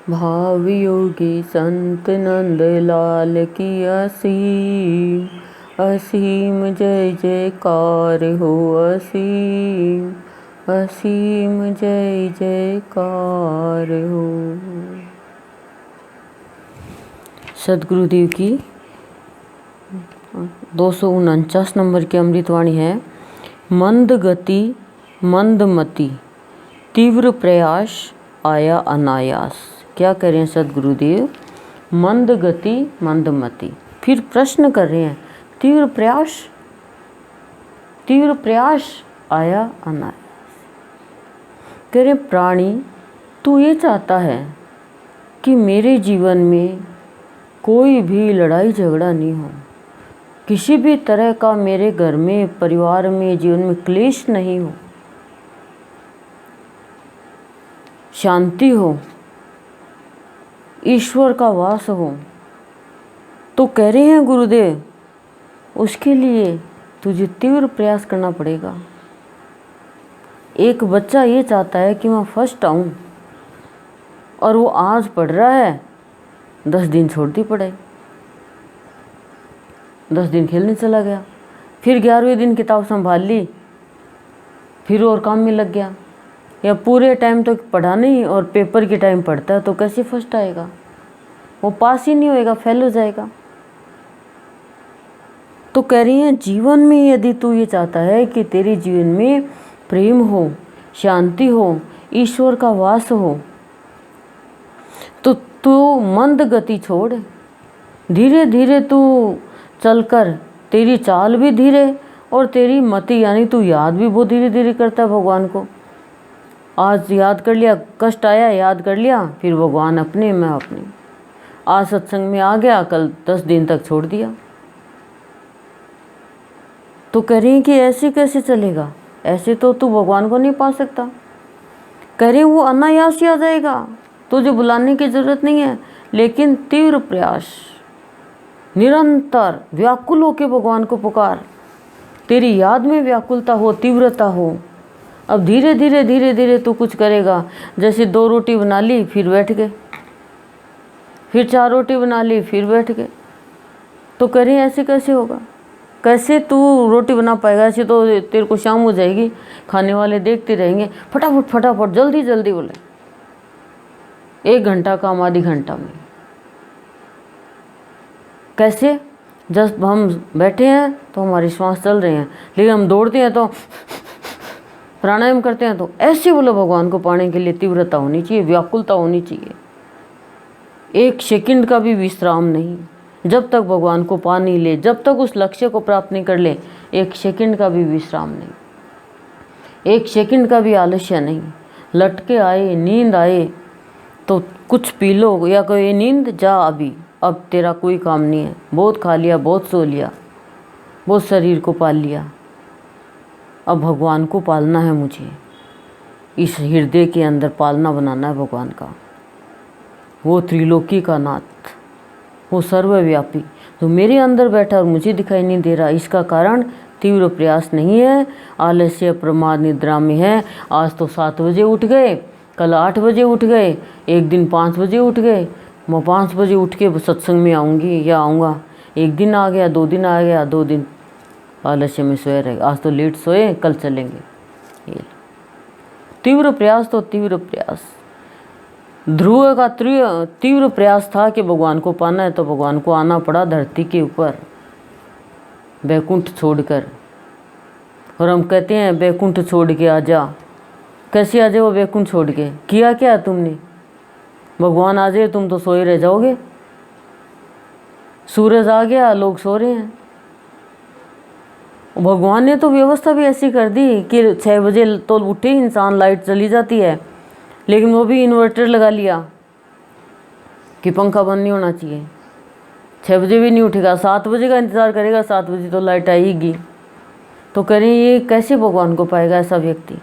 भाव योगी संत नंद लाल की असीम असीम जय जयकार हो। असीम असीम जय जयकार हो। सद्गुरुदेव की 249 नंबर की अमृतवाणी है। मंद गति मंदमति, तीव्र प्रयास आया अनायास। क्या कह रहे हैं सद्गुरुदेव? मंद गति मंदमति, फिर प्रश्न कर रहे हैं तीव्र प्रयास आया अनायास। कह रहे प्राणी, तू ये चाहता है कि मेरे जीवन में कोई भी लड़ाई झगड़ा नहीं हो, किसी भी तरह का मेरे घर में, परिवार में, जीवन में क्लेश नहीं हो, शांति हो, ईश्वर का वास हो। तो कह रहे हैं गुरुदेव, उसके लिए तुझे तीव्र प्रयास करना पड़ेगा। एक बच्चा ये चाहता है कि मैं फर्स्ट आऊं, और वो आज पढ़ रहा है, 10 दिन छोड़ दी पढ़ाई, 10 दिन खेलने चला गया, फिर 11वें दिन किताब संभाल ली, फिर और काम में लग गया, या पूरे टाइम तो पढ़ा नहीं और पेपर के टाइम पढ़ता है, तो कैसे फर्स्ट आएगा? वो पास ही नहीं होएगा, फेल हो जाएगा। तो कह रही हैं जीवन में यदि तू ये चाहता है कि तेरे जीवन में प्रेम हो, शांति हो, ईश्वर का वास हो, तो तू मंद गति छोड़, धीरे धीरे तू चलकर, तेरी चाल भी धीरे और तेरी मति यानी तू याद भी बहुत धीरे धीरे करता है भगवान को। आज याद कर लिया, कष्ट आया याद कर लिया, फिर भगवान अपने, मैं अपने। आज सत्संग में आ गया, कल 10 दिन तक छोड़ दिया। तो कह रही कि ऐसे कैसे चलेगा? ऐसे तो तू भगवान को नहीं पा सकता। कह रही वो अनायास ही आ जाएगा, तुझे बुलाने की जरूरत नहीं है, लेकिन तीव्र प्रयास, निरंतर व्याकुल होकर भगवान को पुकार, तेरी याद में व्याकुलता हो, तीव्रता हो। अब धीरे धीरे धीरे धीरे तू कुछ करेगा। जैसे 2 रोटी बना ली, फिर बैठ गए, फिर 4 रोटी बना ली, फिर बैठ गए। तो कह रही ऐसे कैसे होगा? कैसे तू रोटी बना पाएगा? ऐसे तो तेरे को शाम हो जाएगी, खाने वाले देखते रहेंगे, फटाफट फटाफट जल्दी जल्दी बोले, 1 घंटा काम आधी घंटा में। कैसे? जब हम बैठे हैं तो हमारी श्वास चल रहे हैं, लेकिन हम दौड़ते हैं तो प्राणायाम करते हैं, तो ऐसे बोलो भगवान को पाने के लिए तीव्रता होनी चाहिए, व्याकुलता होनी चाहिए। 1 सेकंड का भी विश्राम नहीं, जब तक भगवान को पा नहीं ले, जब तक उस लक्ष्य को प्राप्त नहीं कर ले, 1 सेकंड का भी विश्राम नहीं, 1 सेकंड का भी आलस्य नहीं। लटके आए, नींद आए तो कुछ पी लो, या कोई नींद जा अभी, अब तेरा कोई काम नहीं है, बहुत खा लिया, बहुत सो लिया, बहुत शरीर को पाल लिया, अब भगवान को पालना है मुझे, इस हृदय के अंदर पालना बनाना है भगवान का। वो त्रिलोकी का नाथ, वो सर्वव्यापी, जो मेरे अंदर बैठा और मुझे दिखाई नहीं दे रहा, इसका कारण तीव्र प्रयास नहीं है, आलस्य प्रमाद निद्रा में है। आज तो 7 बजे उठ गए, कल 8 बजे उठ गए, एक दिन 5 बजे उठ गए, मैं 5 बजे उठ के सत्संग में आऊँगी या आऊँगा। 1 दिन आ गया, 2 दिन आ गया, 2 दिन आलस्य में सोए रहे, आज तो लेट सोए, कल चलेंगे। ये तीव्र प्रयास, तो तीव्र प्रयास। ध्रुव का तीव्र प्रयास था कि भगवान को पाना है, तो भगवान को आना पड़ा धरती के ऊपर, बैकुंठ छोड़कर। और हम कहते हैं बैकुंठ छोड़ के आ जा। कैसे आ जाए वो बैकुंठ छोड़ के? किया क्या तुमने? भगवान आ जाए तुम तो सोए रह जाओगे। सूरज आ गया, लोग सो रहे हैं। भगवान ने तो व्यवस्था भी ऐसी कर दी कि 6 बजे तो उठे इंसान, लाइट चली जाती है, लेकिन वो भी इन्वर्टर लगा लिया कि पंखा बंद नहीं होना चाहिए। 6 बजे भी नहीं उठेगा, 7 बजे का इंतज़ार करेगा, 7 बजे तो लाइट आएगी। तो करें ये कैसे भगवान को पाएगा ऐसा व्यक्ति?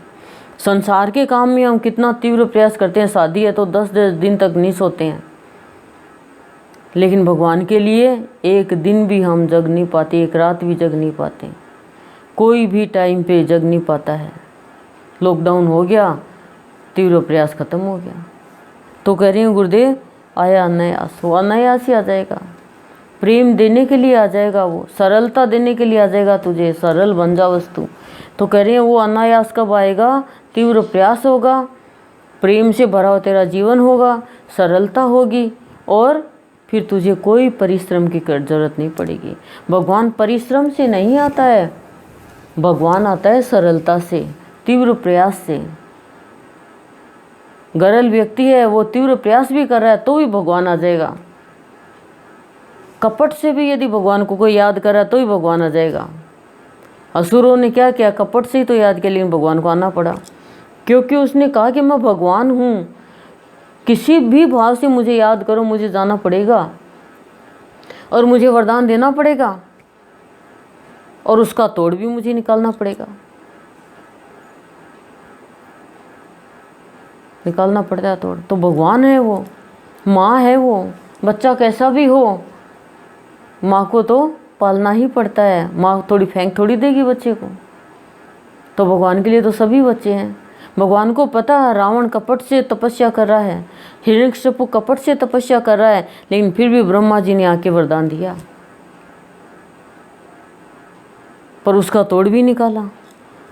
संसार के काम में हम कितना तीव्र प्रयास करते हैं, शादी है तो 10 दिन तक नहीं सोते हैं, लेकिन भगवान के लिए 1 दिन भी हम जग नहीं पाते, 1 रात भी जग नहीं पाते, कोई भी टाइम पे जग नहीं पाता है। लॉकडाउन हो गया, तीव्र प्रयास खत्म हो गया। तो कह रही हूँ गुरुदेव आया अनायास, वो अनायास ही आ जाएगा, प्रेम देने के लिए आ जाएगा, वो सरलता देने के लिए आ जाएगा, तुझे सरल बन जा वस्तु। तो कह रही है वो अनायास कब आएगा? तीव्र प्रयास होगा, प्रेम से भरा हुआ तेरा जीवन होगा, सरलता होगी, और फिर तुझे कोई परिश्रम की जरूरत नहीं पड़ेगी। भगवान परिश्रम से नहीं आता है, भगवान आता है सरलता से, तीव्र प्रयास से। गरल व्यक्ति है, वो तीव्र प्रयास भी कर रहा है तो भी भगवान आ जाएगा। कपट से भी यदि भगवान को कोई याद कर रहा है तो ही भगवान आ जाएगा। असुरों ने क्या किया? कपट से ही तो याद किया, लेकिन भगवान को आना पड़ा, क्योंकि उसने कहा कि मैं भगवान हूँ, किसी भी भाव से मुझे याद करो, मुझे जाना पड़ेगा और मुझे वरदान देना पड़ेगा और उसका तोड़ भी मुझे निकालना पड़ेगा, निकालना पड़ता है तोड़। तो भगवान है वो, माँ है वो, बच्चा कैसा भी हो माँ को तो पालना ही पड़ता है, माँ थोड़ी फेंक थोड़ी देगी बच्चे को। तो भगवान के लिए तो सभी बच्चे हैं। भगवान को पता है रावण कपट से तपस्या कर रहा है, हिरण्यकशिपु कपट से तपस्या कर रहा है, लेकिन फिर भी ब्रह्मा जी ने आके वरदान दिया, पर उसका तोड़ भी निकाला।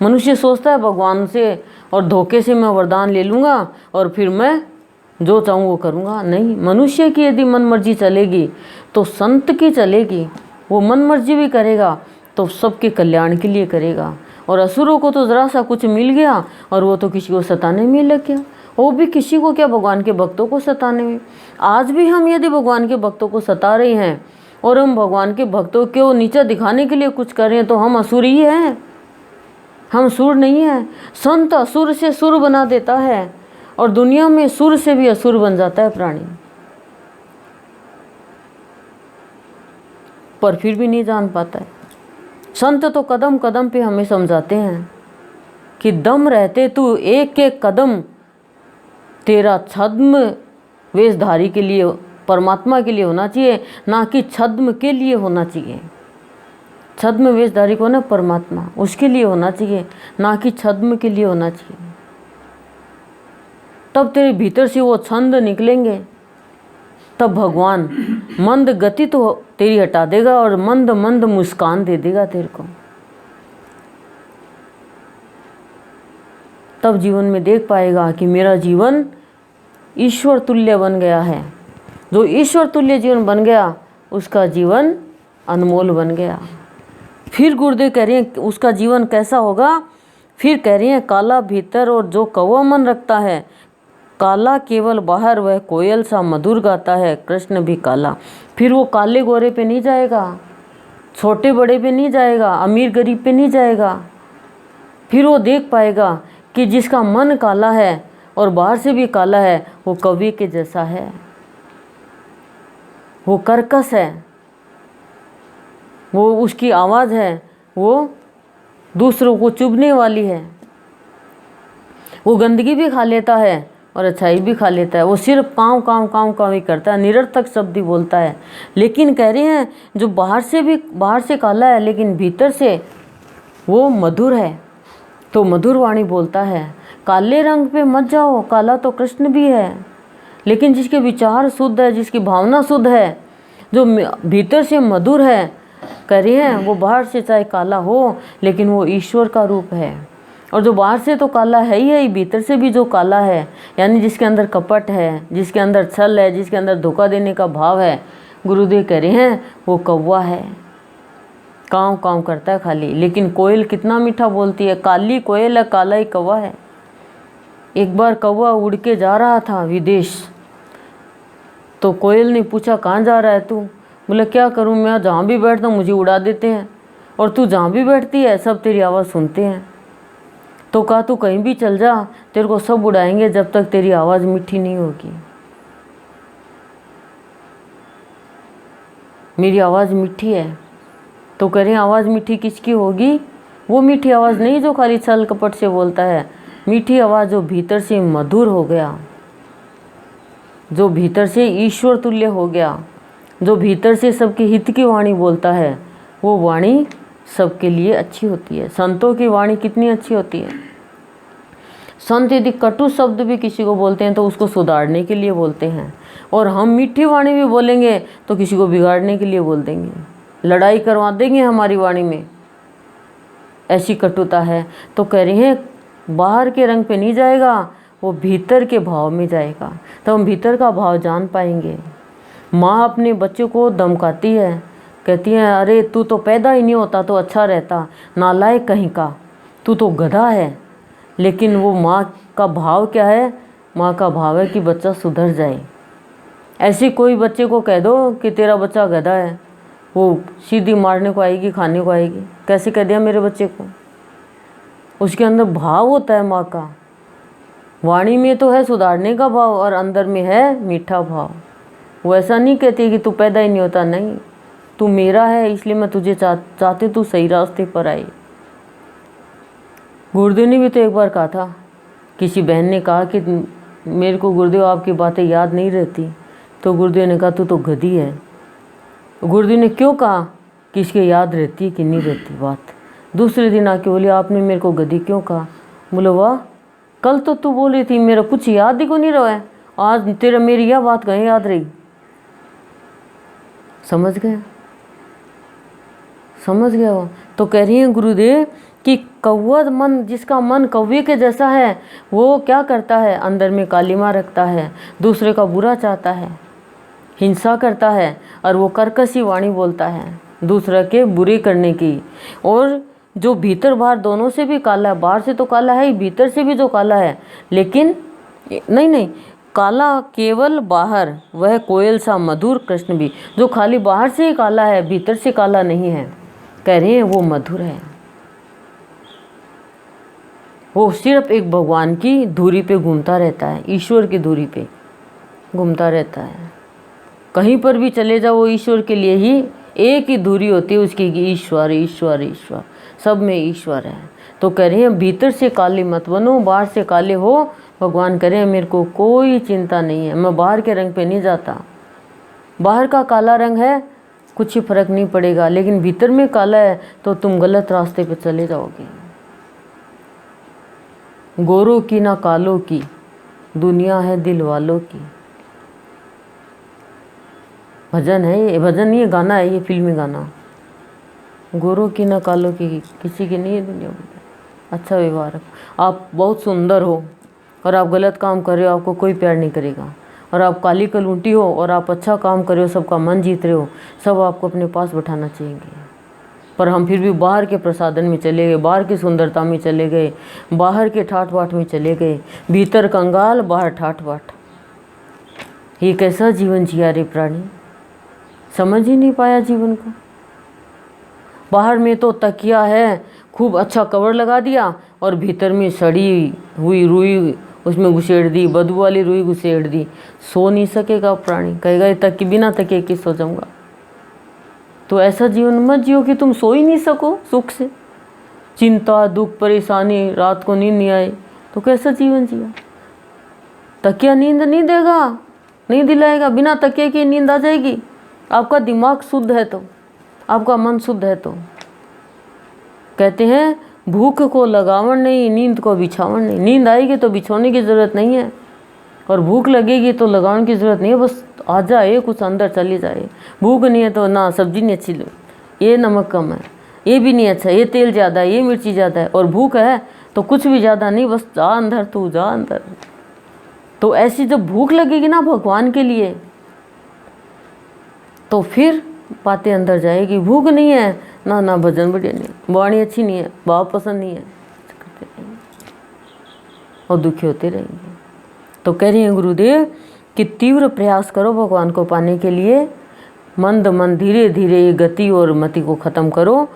मनुष्य सोचता है भगवान से और धोखे से मैं वरदान ले लूँगा और फिर मैं जो चाहूँ वो करूँगा। नहीं, मनुष्य की यदि मन मर्जी चलेगी तो संत की चलेगी, वो मन मर्जी भी करेगा तो सबके कल्याण के लिए करेगा। और असुरों को तो ज़रा सा कुछ मिल गया और वो तो किसी को सताने में लग गया, वो भी किसी को क्या, भगवान के भक्तों को सताने में। आज भी हम यदि भगवान के भक्तों को सता रहे हैं और हम भगवान के भक्तों को नीचा दिखाने के लिए कुछ कर रहे हैं तो हम असुर ही हैं, हम सुर नहीं हैं। संत असुर से सुर बना देता है और दुनिया में सुर से भी असुर बन जाता है प्राणी, पर फिर भी नहीं जान पाता है। संत तो कदम कदम पे हमें समझाते हैं कि दम रहते तू एक एक कदम तेरा छद्म वेशधारी के लिए, परमात्मा के लिए होना चाहिए, ना कि छद्म के लिए होना चाहिए। छद्म वेशधारी को ना परमात्मा, उसके लिए होना चाहिए, ना कि छद्म के लिए होना चाहिए। तब तेरे भीतर से वो छंद निकलेंगे, तब भगवान मंद गति तो तेरी हटा देगा और मंद मंद मुस्कान दे देगा तेरे को। तब जीवन में देख पाएगा कि मेरा जीवन ईश्वर तुल्य बन गया है। जो ईश्वर तुल्य जीवन बन गया उसका जीवन अनमोल बन गया। फिर गुरुदेव कह रहे हैं उसका जीवन कैसा होगा? फिर कह रही हैं काला भीतर और जो कौवा मन रखता है, काला केवल बाहर वह कोयल सा मधुर गाता है, कृष्ण भी काला। फिर वो काले गोरे पे नहीं जाएगा, छोटे बड़े पे नहीं जाएगा, अमीर गरीब पे नहीं जाएगा। फिर वो देख पाएगा कि जिसका मन काला है और बाहर से भी काला है वो कवि के जैसा है, वो कर्कश है, वो उसकी आवाज़ है वो दूसरों को चुभने वाली है। वो गंदगी भी खा लेता है और अच्छाई भी खा लेता है। वो सिर्फ काँव काँव काँव काँव ही करता है, निरर्थक शब्द ही बोलता है। लेकिन कह रहे हैं जो बाहर से काला है लेकिन भीतर से वो मधुर है, तो मधुर वाणी बोलता है। काले रंग पे मत जाओ, काला तो कृष्ण भी है, लेकिन जिसके विचार शुद्ध है, जिसकी भावना शुद्ध है, जो भीतर से मधुर है, कह रहे हैं वो बाहर से चाहे काला हो लेकिन वो ईश्वर का रूप है। और जो बाहर से तो काला है ही, भीतर से भी जो काला है, यानी जिसके अंदर कपट है, जिसके अंदर छल है, जिसके अंदर धोखा देने का भाव है, गुरुदेव कह रहे हैं वो कौवा है, काँव काँव करता है खाली। लेकिन कोयल कितना मीठा बोलती है, काली कोयल है, काला ही कौवा है। एक बार कौवा उड़ के जा रहा था विदेश, तो कोयल ने पूछा कहाँ जा रहा है तू? बोले क्या करूँ, मैं जहाँ भी बैठता हूँ मुझे उड़ा देते हैं, और तू जहाँ भी बैठती है सब तेरी आवाज़ सुनते हैं। तो कहा तू कहीं भी चल जा, तेरे को सब उड़ाएंगे जब तक तेरी आवाज़ मीठी नहीं होगी। मेरी आवाज़ मीठी है। तो कह रहे हैं आवाज़ मीठी किसकी होगी? वो मीठी आवाज़ नहीं जो खाली छल कपट से बोलता है, मीठी आवाज़ जो भीतर से मधुर हो गया, जो भीतर से ईश्वर तुल्य हो गया, जो भीतर से सबके हित की वाणी बोलता है, वो वाणी सबके लिए अच्छी होती है। संतों की वाणी कितनी अच्छी होती है। संत यदि कटु शब्द भी किसी को बोलते हैं तो उसको सुधारने के लिए बोलते हैं, और हम मीठी वाणी भी बोलेंगे तो किसी को बिगाड़ने के लिए बोल देंगे, लड़ाई करवा देंगे हमारी वाणी में। ऐसी कटुता है। तो कह रही हैं बाहर के रंग पे नहीं जाएगा, वो भीतर के भाव में जाएगा, तो हम भीतर का भाव जान पाएंगे। माँ अपने बच्चों को धमकाती है, कहती है अरे तू तो पैदा ही नहीं होता तो अच्छा रहता, नालायक कहीं का, तू तो गधा है। लेकिन वो माँ का भाव क्या है? माँ का भाव है कि बच्चा सुधर जाए। ऐसे कोई बच्चे को कह दो कि तेरा बच्चा गधा है, वो सीधी मारने को आएगी, खाने को आएगी। कैसे कह दिया मेरे बच्चे को? उसके अंदर भाव होता है माँ का। वाणी में तो है सुधारने का भाव और अंदर में है मीठा भाव। वो ऐसा नहीं कहती कि तू पैदा ही नहीं होता, नहीं, तू मेरा है इसलिए मैं तुझे चाहती तू सही रास्ते पर आई। गुरुदेव ने भी तो एक बार कहा था, किसी बहन ने कहा कि मेरे को गुरुदेव आपकी बातें याद नहीं रहती, तो गुरुदेव ने कहा तू तो गधी है। गुरुदेव ने क्यों कहा कि इसके याद रहती है कि नहीं रहती बात? दूसरे दिन आके बोले आपने मेरे को गधी क्यों कहा? बोले वाह, कल तो तू बोल रही थी मेरा कुछ याद ही को नहीं रहा है, आज तेरा मेरी यह बात कहीं याद रही। समझ गए? समझ गया वो? तो कह रही हैं गुरुदेव कि कौवा मन, जिसका मन कौवे के जैसा है, वो क्या करता है? अंदर में कालिमा रखता है, दूसरे का बुरा चाहता है, हिंसा करता है, और वो कर्कशी वाणी बोलता है दूसरे के बुरे करने की। और जो भीतर बाहर दोनों से भी काला है, बाहर से तो काला है ही, भीतर से भी जो काला है, लेकिन नहीं, काला केवल बाहर, वह कोयल सा मधुर कृष्ण भी। जो खाली बाहर से ही काला है, भीतर से काला नहीं है, कह रहे हैं वो मधुर है। वो सिर्फ एक भगवान की धुरी पे घूमता रहता है, ईश्वर की धुरी पे घूमता रहता है। कहीं पर भी चले जाओ वो ईश्वर के लिए ही, एक ही धुरी होती है उसकी कि ईश्वर ईश्वर ईश्वर, सब में ईश्वर है। तो कह रहे हैं भीतर से काले मत बनो, बाहर से काले हो। भगवान कह रहे हैं मेरे को कोई चिंता नहीं है, मैं बाहर के रंग पे नहीं जाता। बाहर का काला रंग है कुछ ही फर्क नहीं पड़ेगा, लेकिन भीतर में काला है तो तुम गलत रास्ते पे चले जाओगे। गोरों की ना कालों की दुनिया है दिल वालों की। भजन है ये, भजन नहीं है, गाना है ये, फिल्मी गाना। गोरों की ना कालों की, किसी की नहीं है दुनिया में। अच्छा व्यवहार, आप बहुत सुंदर हो और आप गलत काम कर रहे हो, आपको कोई प्यार नहीं करेगा। और आप काली कलूंटी हो और आप अच्छा काम कर रहे हो, सबका मन जीत रहे हो, सब आपको अपने पास बैठाना चाहिए। पर हम फिर भी बाहर के प्रसादन में चले गए, बाहर की सुंदरता में चले गए, बाहर के ठाट बाट में चले गए, भीतर कंगाल बाहर ठाट बाट। ये कैसा जीवन जिया रे प्राणी? समझ ही नहीं पाया जीवन को। बाहर में तो तकिया है, खूब अच्छा कवर लगा दिया, और भीतर में सड़ी हुई रुई उसमें घुसेड़ दी, बदबू वाली रुई घुसेड़ दी। सो नहीं सकेगा प्राणी, कहेगा ये तक बिना तकिए के सो जाऊंगा। तो ऐसा जीवन मत जियो कि तुम सो ही नहीं सको सुख से। चिंता दुख परेशानी, रात को नींद नहीं आए तो कैसा जीवन जिया? तकिया नींद नहीं देगा, नहीं दिलाएगा। बिना तकिए की नींद आ जाएगी। आपका दिमाग शुद्ध है तो, आपका मन शुद्ध है तो। कहते हैं भूख को लगावण नहीं, नींद को बिछावण नहीं। नींद आएगी तो बिछोने की ज़रूरत नहीं है, और भूख लगेगी तो लगावण की ज़रूरत नहीं है। बस आ जाए, कुछ अंदर चली जाए। भूख नहीं है तो ना सब्जी नहीं अच्छी, ये नमक कम है, ये भी नहीं अच्छा, ये तेल ज़्यादा है, ये मिर्ची ज़्यादा है। और भूख है तो कुछ भी ज़्यादा नहीं, बस जा अंदर, तू जा अंदर। तो ऐसी जब भूख लगेगी ना भगवान के लिए, तो फिर बातें अंदर जाएगी। भूख नहीं है ना भजन बढ़िया नहीं, वाणी अच्छी नहीं है, भाव पसंद नहीं है, और दुखी होते रहेंगे। तो कह रही हैं गुरुदेव कि तीव्र प्रयास करो भगवान को पाने के लिए। मंद मन धीरे धीरे ये गति और मति को ख़त्म करो,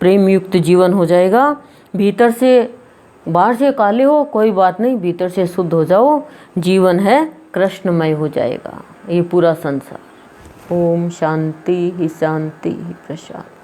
प्रेम युक्त जीवन हो जाएगा। भीतर से, बाहर से काले हो कोई बात नहीं, भीतर से शुद्ध हो जाओ, जीवन है कृष्णमय हो जाएगा ये पूरा संसार। ओम शांति ही शांति ही प्रशांति।